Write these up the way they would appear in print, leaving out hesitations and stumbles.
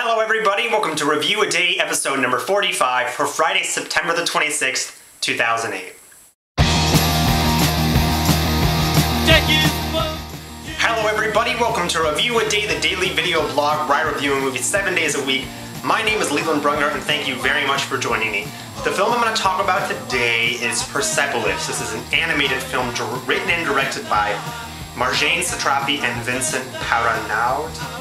Hello everybody, welcome to Review a Day episode number 45 for Friday, September the 26th, 2008. Hello everybody, welcome to Review a Day, the daily video blog where I review a movie 7 days a week. My name is Leland Brungart and thank you very much for joining me. The film I'm going to talk about today is Persepolis. This is an animated film written and directed by Marjane Satrapi and Vincent Paranowd.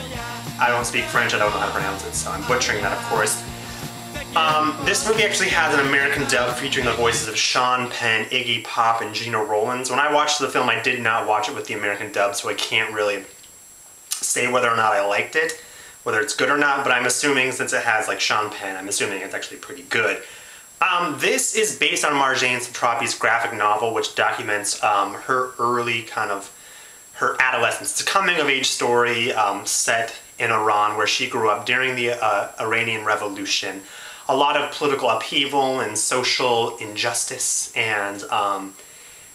I don't speak French, I don't know how to pronounce it, so I'm butchering that, of course. This movie actually has an American dub featuring the voices of Sean Penn, Iggy Pop, and Gina Rowlands. When I watched the film, I did not watch it with the American dub, so I can't really say whether or not I liked it, whether it's good or not, but I'm assuming since it has like Sean Penn, I'm assuming it's actually pretty good. This is based on Marjane Satrapi's graphic novel, which documents her early her adolescence. It's a coming-of-age story set in Iran, where she grew up during the Iranian Revolution. A lot of political upheaval and social injustice, and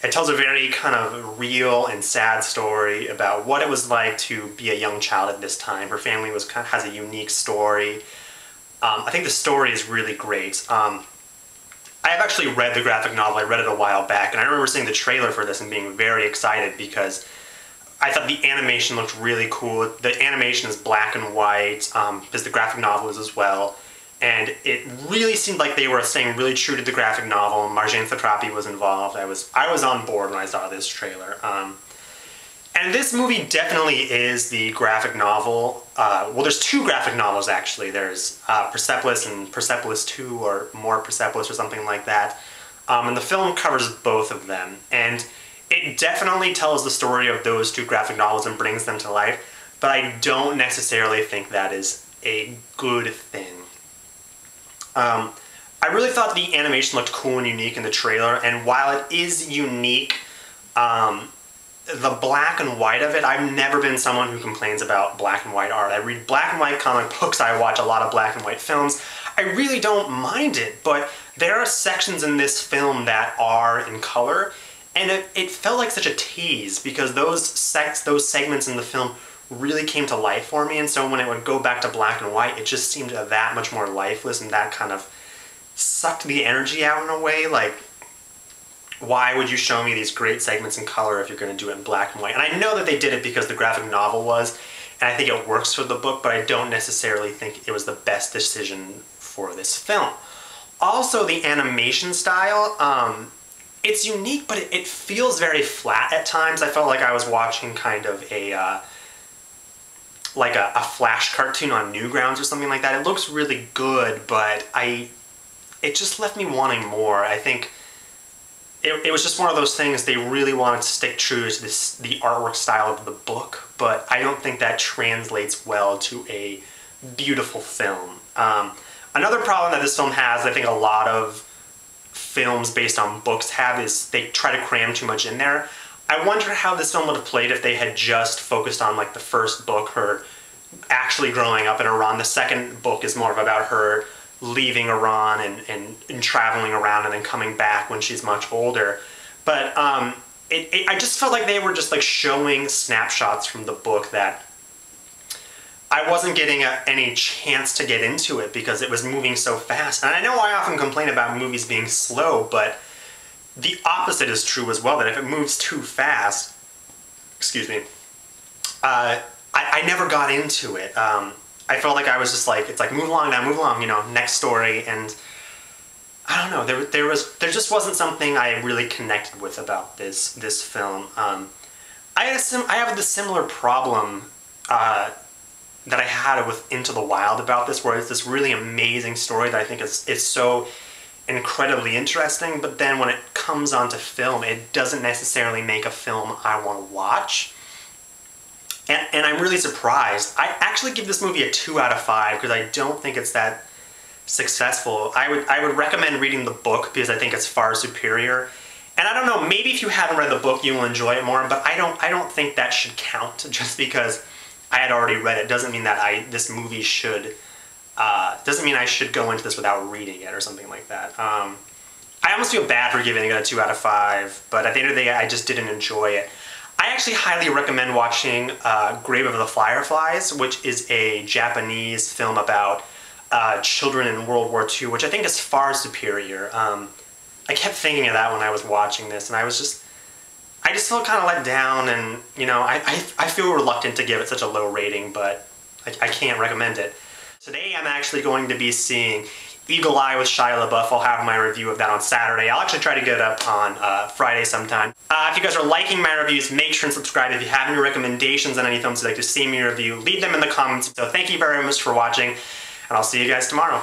it tells a very kind of real and sad story about what it was like to be a young child at this time. Her family has a unique story. I think the story is really great. I have actually read the graphic novel. I read it a while back, and I remember seeing the trailer for this and being very excited because I thought the animation looked really cool. The animation is black and white, because the graphic novel is as well. And it really seemed like they were staying really true to the graphic novel. Marjane Satrapi was involved. I was on board when I saw this trailer. And this movie definitely is the graphic novel. Well, there's two graphic novels actually. There's Persepolis and Persepolis 2, or more Persepolis, or something like that. And the film covers both of them. And it definitely tells the story of those two graphic novels and brings them to life, but I don't necessarily think that is a good thing. I really thought the animation looked cool and unique in the trailer, and while it is unique, the black and white of it, I've never been someone who complains about black and white art. I read black and white comic books, I watch a lot of black and white films. I really don't mind it, but there are sections in this film that are in color, and it felt like such a tease because those segments in the film really came to life for me, and so when it would go back to black and white, it just seemed that much more lifeless, and that kind of sucked the energy out in a way. Like, why would you show me these great segments in color if you're going to do it in black and white? And I know that they did it because the graphic novel was, and I think it works for the book, but I don't necessarily think it was the best decision for this film. Also, the animation style, it's unique, but it feels very flat at times. I felt like I was watching kind of a Flash cartoon on Newgrounds or something like that. It looks really good, but it just left me wanting more. I think it was just one of those things. They really wanted to stick true to the artwork style of the book, but I don't think that translates well to a beautiful film. Another problem that this film has, I think a lot of films based on books have, is they try to cram too much in there. I wonder how this film would have played if they had just focused on like the first book, her actually growing up in Iran. The second book is more about her leaving Iran and traveling around and then coming back when she's much older. But I just felt like they were just like showing snapshots from the book that I wasn't getting any chance to get into it because it was moving so fast. And I know I often complain about movies being slow, but the opposite is true as well, that if it moves too fast, excuse me, I never got into it. I felt like I was just like, it's like, move along now, move along, you know, next story, and I don't know, there just wasn't something I really connected with about this film. I have the similar problem that I had with Into the Wild about this, where it's this really amazing story that I think is so incredibly interesting, but then when it comes onto film, it doesn't necessarily make a film I want to watch. And I'm really surprised. I actually give this movie a 2 out of 5 because I don't think it's that successful. I would recommend reading the book because I think it's far superior. And I don't know, maybe if you haven't read the book, you will enjoy it more, but I don't think that should count just because I had already read it. Doesn't mean that this movie should, doesn't mean I should go into this without reading it or something like that. I almost feel bad for giving it a 2 out of 5, but at the end of the day, I just didn't enjoy it. I actually highly recommend watching Grave of the Fireflies, which is a Japanese film about children in World War II, which I think is far superior. I kept thinking of that when I was watching this, and I just felt kind of let down, and you know, I feel reluctant to give it such a low rating, but I can't recommend it. Today I'm actually going to be seeing Eagle Eye with Shia LaBeouf. I'll have my review of that on Saturday. I'll actually try to get it up on Friday sometime. If you guys are liking my reviews, make sure and subscribe. If you have any recommendations on any films you'd like to see me review, leave them in the comments. So thank you very much for watching, and I'll see you guys tomorrow.